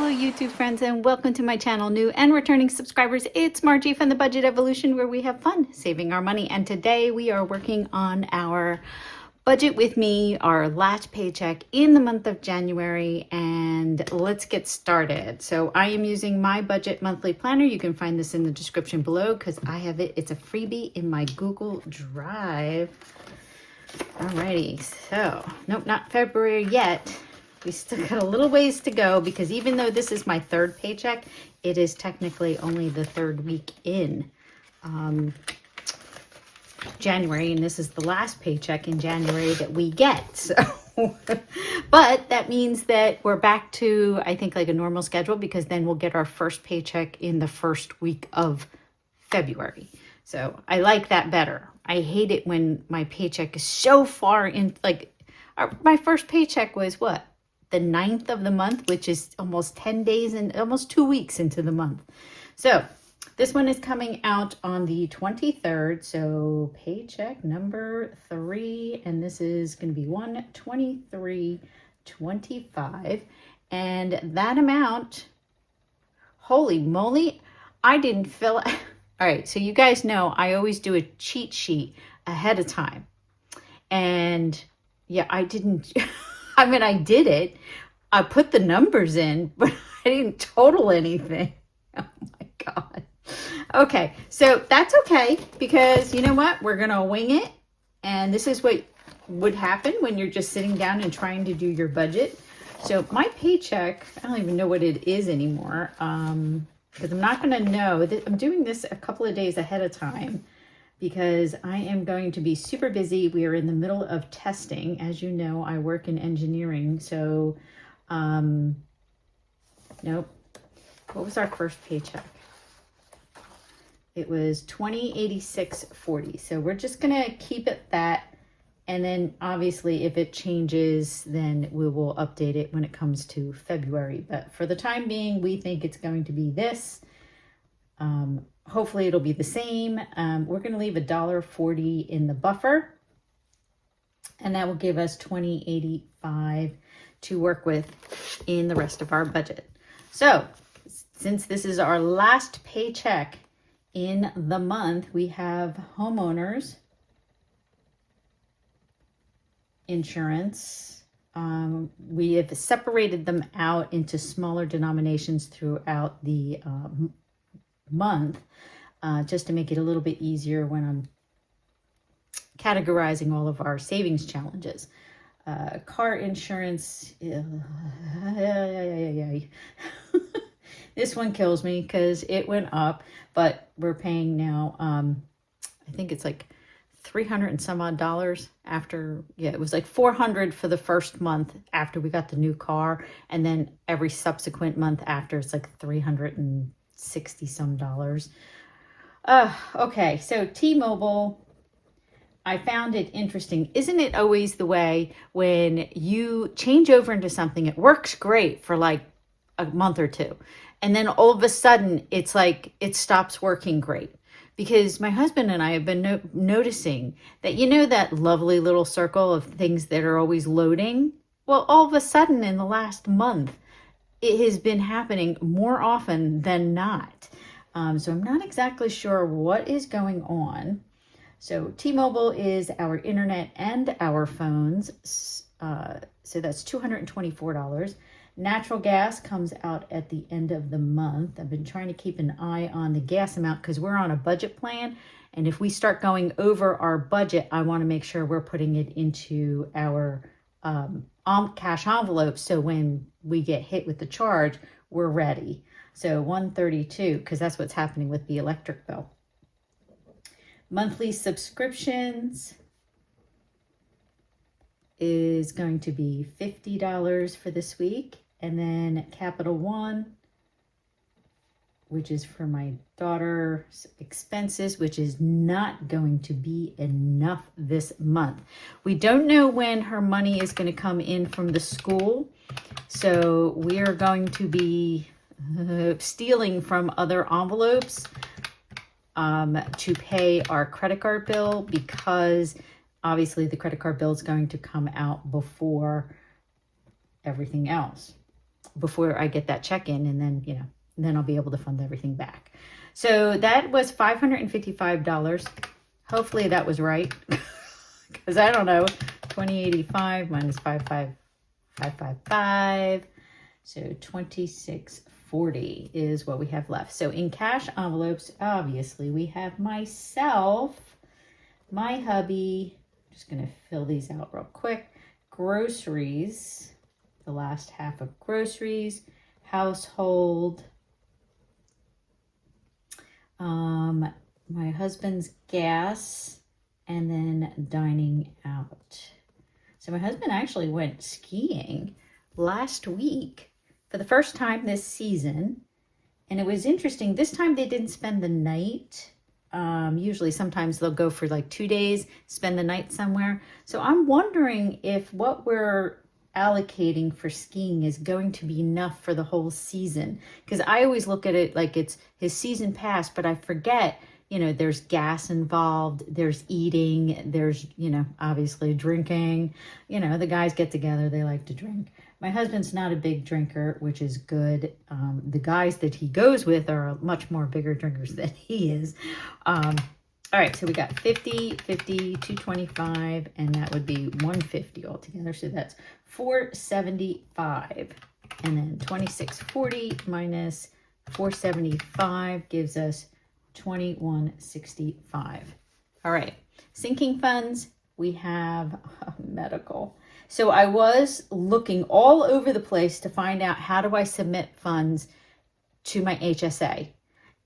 Hello YouTube friends, and welcome to my channel. New and returning subscribers, it's Margie from the Budget Evolution, where we have fun saving our money. And today we are working on our budget with me, our last paycheck in the month of January, and let's get started. So I am using my budget monthly planner. You can find this in the description below because I have it. It's a freebie in my Google Drive. Alrighty, so nope, not February yet. We still got a little ways to go because even though this is my third paycheck, it is technically only the third week in January, and this is the last paycheck in January that we get. So, but that means that we're back to, I think, like a normal schedule, because then we'll get our first paycheck in the first week of February. So I like that better. I hate it when my paycheck is so far in, like my first paycheck was what? The 9th of the month, which is almost 10 days and almost 2 weeks into the month. So this one is coming out on the 23rd. So paycheck number 3, and this is going to be 123.25. And that amount, holy moly, I didn't fill it. All right, so you guys know I always do a cheat sheet ahead of time. And yeah, I didn't. I mean, I did it. I put the numbers in, but I didn't total anything. Oh my God. Okay, so that's okay, because you know what? We're going to wing it. And this is what would happen when you're just sitting down and trying to do your budget. So my paycheck, I don't even know what it is anymore, because I'm not going to know. I'm doing this a couple of days ahead of time, because I am going to be super busy. We are in the middle of testing. As you know, I work in engineering. So, nope. What was our first paycheck? It was $20.86.40. So we're just going to keep it that. And then obviously if it changes, then we will update it when it comes to February. But for the time being, we think it's going to be this. Hopefully it'll be the same. We're going to leave $1.40 in the buffer, and that will give us $20.85 to work with in the rest of our budget. So since this is our last paycheck in the month, we have homeowners insurance. We have separated them out into smaller denominations throughout the month, just to make it a little bit easier when I'm categorizing all of our savings challenges. Car insurance, this one kills me because it went up, but we're paying now, I think it's like $300 and some odd after, yeah, it was like $400 for the first month after we got the new car, and then every subsequent month after it's like $360 some. Okay, so T-Mobile, I found it interesting. Isn't it always the way when you change over into something, it works great for like a month or two, and then all of a sudden it's like it stops working great? Because my husband and I have been noticing that, you know, that lovely little circle of things that are always loading? Well, all of a sudden in the last month, it has been happening more often than not. So I'm not exactly sure what is going on. So T-Mobile is our internet and our phones. So that's $224. Natural gas comes out at the end of the month. I've been trying to keep an eye on the gas amount because we're on a budget plan. And if we start going over our budget, I want to make sure we're putting it into our cash envelope. So when we get hit with the charge, we're ready. So $132, because that's what's happening with the electric bill. Monthly subscriptions is going to be $50 for this week. And then Capital One, which is for my daughter's expenses, which is not going to be enough this month. We don't know when her money is going to come in from the school. So we are going to be stealing from other envelopes to pay our credit card bill, because obviously the credit card bill is going to come out before everything else. before I get that check in, and then, then I'll be able to fund everything back. So that was $555. Hopefully that was right, because I don't know. 2085 minus 55555. So 2640 is what we have left. So in cash envelopes, obviously we have myself, my hubby. I'm just going to fill these out real quick. Groceries, the last half of groceries, household, my husband's gas, and then dining out. So my husband actually went skiing last week for the first time this season. And it was interesting. This time they didn't spend the night. Usually sometimes they'll go for like 2 days, spend the night somewhere. So I'm wondering if what we're allocating for skiing is going to be enough for the whole season. Because I always look at it like it's his season pass, but I forget, there's gas involved, there's eating, there's, obviously drinking. The guys get together, they like to drink. My husband's not a big drinker, which is good. The guys that he goes with are much more bigger drinkers than he is. All right, so we got 50, 50, 225, and that would be 150 altogether. So that's 475. And then 2640 minus 475 gives us 2165. All right, sinking funds, we have medical. So I was looking all over the place to find out how do I submit funds to my HSA,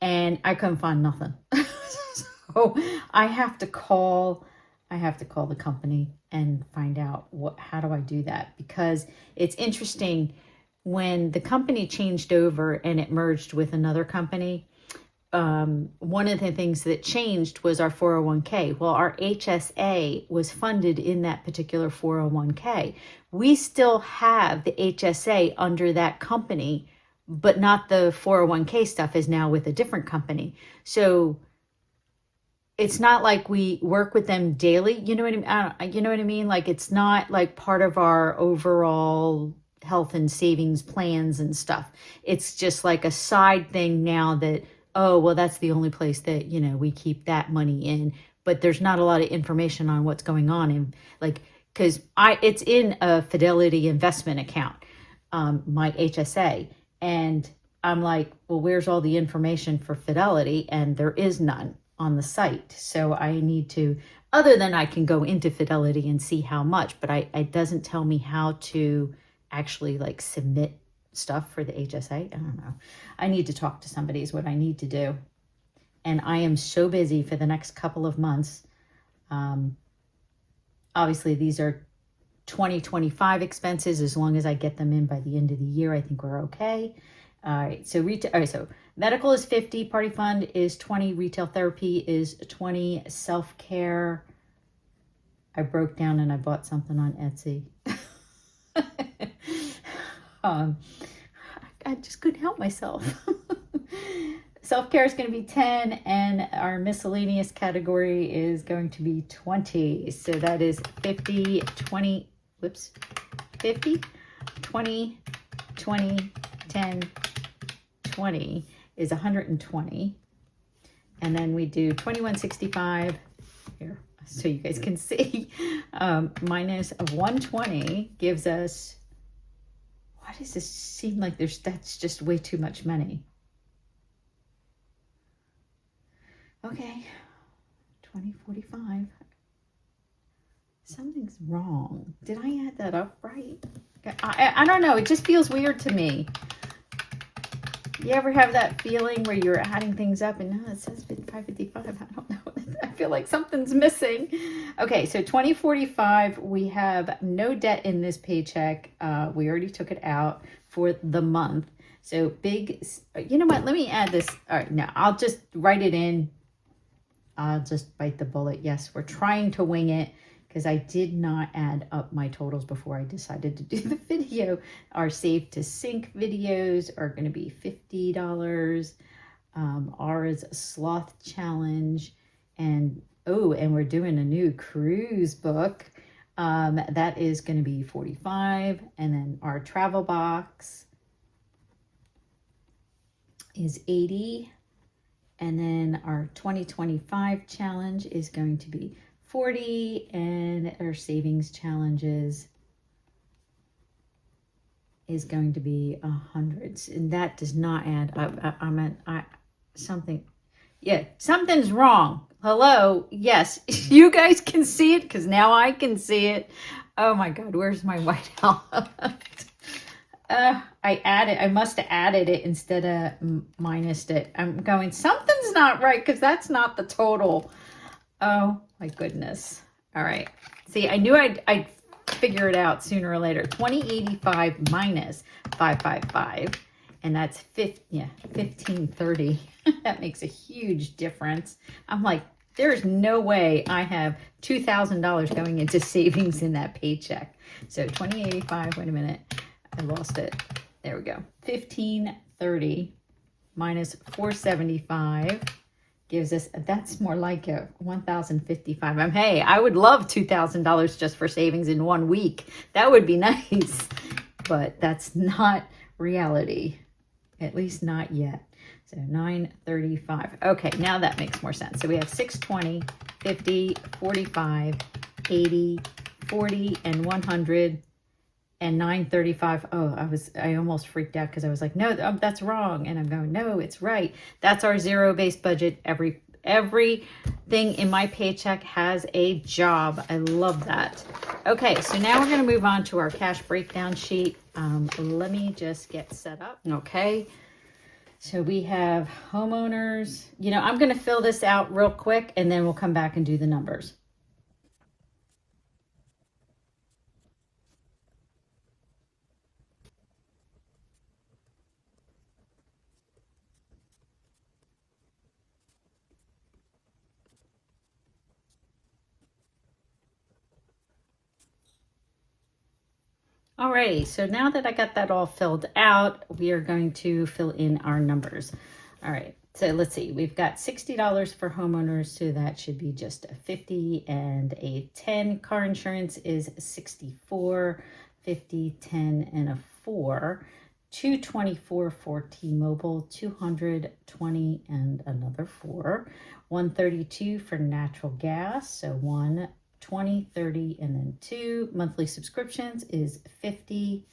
and I couldn't find nothing. So I have to call the company and find out how do I do that, because it's interesting when the company changed over and it merged with another company. One of the things that changed was our 401k. Well, our HSA was funded in that particular 401k. We still have the HSA under that company, but not the 401k stuff is now with a different company. So it's not like we work with them daily. You know what I mean? Like it's not like part of our overall health and savings plans and stuff. It's just like a side thing now that, oh, well, that's the only place that, we keep that money in, but there's not a lot of information on what's going on in, like, because it's in a Fidelity investment account, my HSA, and I'm like, well, where's all the information for Fidelity? And there is none on the site. So I need to, other than I can go into Fidelity and see how much, but it doesn't tell me how to actually like submit stuff for the HSA. I don't know. I need to talk to somebody is what I need to do. And I am so busy for the next couple of months. Obviously, these are 2025 expenses. As long as I get them in by the end of the year, I think we're okay. All right. So so medical is 50, party fund is 20, retail therapy is 20, self-care. I broke down and I bought something on Etsy. I just couldn't help myself. Self-care is going to be 10, and our miscellaneous category is going to be 20. So that is 50, 20, 50, 20, 20, 10, 20 is 120. And then we do 2165 here, so you guys can see, minus 120 gives us, why does this seem like that's just way too much money? Okay, 2045. Something's wrong. Did I add that up right? I don't know. It just feels weird to me. You ever have that feeling where you're adding things up and no, it says 555. I don't know. I feel like something's missing. Okay, so 2045, we have no debt in this paycheck. We already took it out for the month. So big, you know what? Let me add this. All right, now I'll just write it in. I'll just bite the bullet. Yes, we're trying to wing it because I did not add up my totals before I decided to do the video. Our save to sync videos are going to be $50. Ours sloth challenge, and we're doing a new cruise book. That is going to be $45, and then our travel box is 80. And then our 2025 challenge is going to be 40. And our savings challenges is going to be 100. And that does not add up. Something's wrong. Hello. Yes, you guys can see it because now I can see it. Oh my God, where's my whiteout? I must have added it instead of minused it. I'm going, something's not right because that's not the total. Oh my goodness. All right. See, I knew I'd figure it out sooner or later. 2085 minus 555. And that's 1530. That makes a huge difference. I'm like, there's no way I have $2,000 going into savings in that paycheck. So 2085, wait a minute. I lost it. There we go. 1530 minus 475 gives us, that's more like a 1,055. Hey, I would love $2,000 just for savings in 1 week. That would be nice, but that's not reality, at least not yet. So 935. Okay, now that makes more sense. So we have 620, 50, 45, 80, 40, and 100. And 935, I almost freaked out because I was like, no, that's wrong. And I'm going, no, it's right. That's our zero-based budget. Everything in my paycheck has a job. I love that. Okay, so now we're going to move on to our cash breakdown sheet. Let me just get set up. Okay, so we have homeowners. I'm going to fill this out real quick, and then we'll come back and do the numbers. Alrighty, so now that I got that all filled out, we are going to fill in our numbers. All right, so let's see. We've got $60 for homeowners, so that should be just a 50 and a 10. Car insurance is 64, 50, 10, and a 4. 224 for T-Mobile, 220 and another 4. 132 for natural gas, so 1, 20, 30, and then 2. Monthly subscriptions is 50.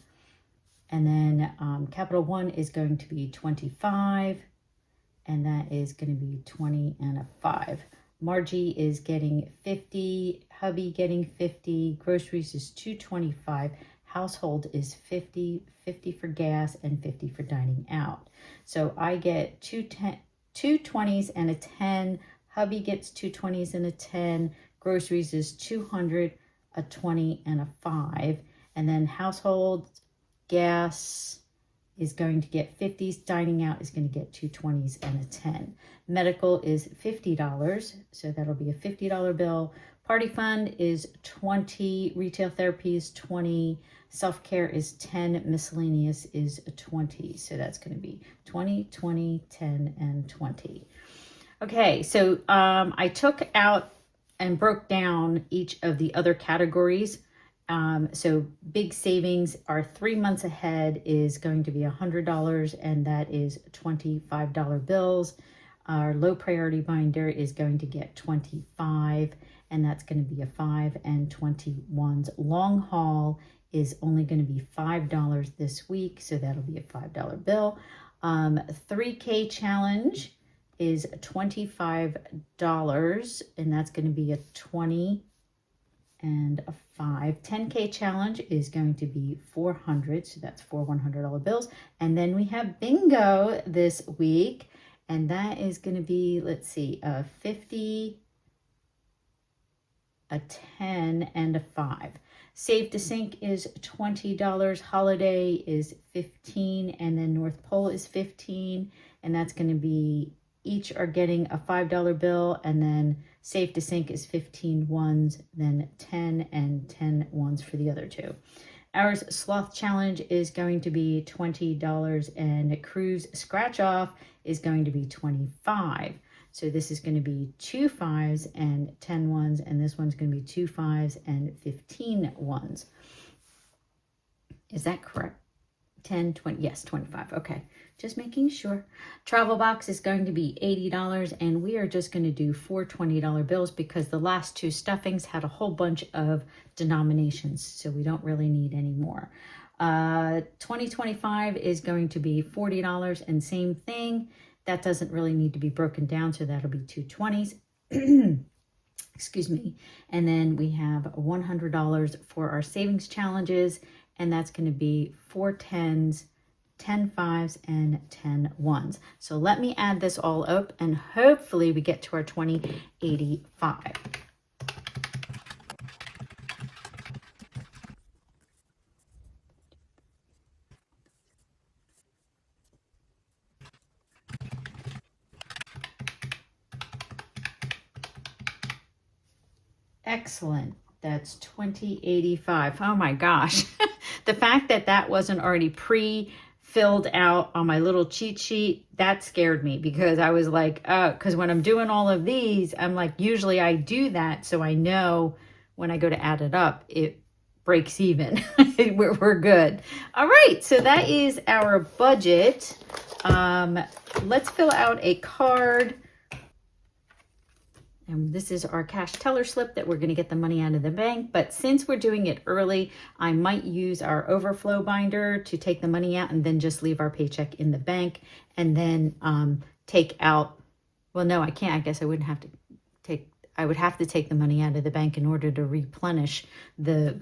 And then Capital One is going to be 25. And that is going to be 20 and a 5. Margie is getting 50. Hubby getting 50. Groceries is 225. Household is 50. 50 for gas and 50 for dining out. So I get two 20s and a 10. Hubby gets 2 20s and a 10. Groceries is 200, a 20, and a 5. And then household gas is going to get 50s. Dining out is going to get 2 20s and a 10. Medical is $50, so that'll be a $50 bill. Party fund is 20. Retail therapy is 20. Self-care is 10. Miscellaneous is 20. So that's going to be 20, 20, 10, and 20. Okay, so I took out and broke down each of the other categories. So big savings, our 3 months ahead is going to be $100, and that is $25 bills. Our low priority binder is going to get 25, and that's going to be a 5 and 21s. Long haul is only going to be $5 this week, so that'll be a $5 bill. 3K challenge is $25, and that's going to be a 20 and a 5. 10K challenge is going to be 400, so that's 4 $100 bills. And then we have bingo this week, and that is going to be, let's see, a 50, a 10, and a 5. Save to Sink is $20. Holiday is 15, and then North Pole is 15, and that's going to be, each are getting a $5 bill, and then Save to Sink is 15 ones, then 10 and 10 ones for the other two. Ours Sloth Challenge is going to be $20, and Cruise Scratch Off is going to be 25. So this is going to be 2 5s and 10 ones, and this one's going to be 2 5s and 15 ones. Is that correct? 10, 20, yes, 25. Okay, just making sure. Travel box is going to be $80, and we are just going to do 4 $20 bills because the last 2 stuffings had a whole bunch of denominations, so we don't really need any more. 2025 is going to be $40, and same thing. That doesn't really need to be broken down, so that'll be 2 20s. Excuse me. And then we have $100 for our savings challenges, and that's going to be 4 10s, 10 5s, and 10 1s. So let me add this all up, and hopefully we get to our 2085. Excellent. That's 2085. Oh my gosh. The fact that that wasn't already pre-filled out on my little cheat sheet, that scared me because I was like, because when I'm doing all of these, I'm like, usually I do that so I know when I go to add it up, it breaks even. We're good. All right, so that is our budget. Let's fill out a card. And this is our cash teller slip that we're going to get the money out of the bank. But since we're doing it early, I might use our overflow binder to take the money out and then just leave our paycheck in the bank and then take out, well, no, I can't. I guess I wouldn't have to take, I would have to take the money out of the bank in order to replenish the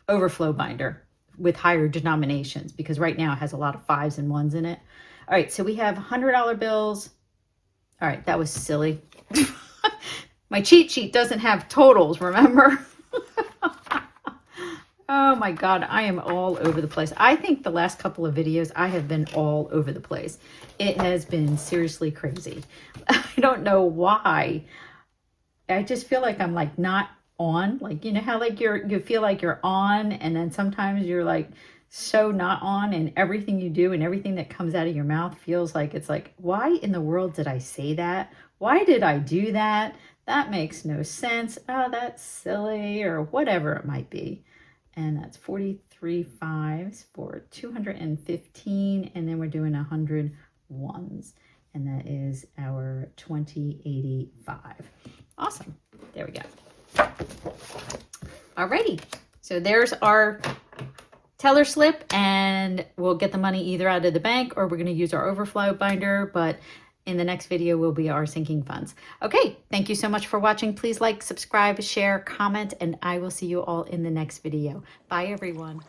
overflow binder with higher denominations because right now it has a lot of 5s and 1s in it. All right, so we have $100 bills. All right, that was silly. My cheat sheet doesn't have totals, remember? Oh my God, I am all over the place. I think the last couple of videos, I have been all over the place. It has been seriously crazy. I don't know why. I just feel like I'm like not on. Like, you know how like you feel like you're on and then sometimes you're like so not on and everything you do and everything that comes out of your mouth feels like it's like, why in the world did I say that? Why did I do that? That makes no sense. Oh, that's silly or whatever it might be. And that's 43 5s for 215. And then we're doing 100 1s. And that is our 2085. Awesome. There we go. Alrighty. So there's our teller slip and we'll get the money either out of the bank or we're going to use our overflow binder. But in the next video will be our sinking funds. Okay, thank you so much for watching. Please like, subscribe, share, comment, and I will see you all in the next video. Bye, everyone.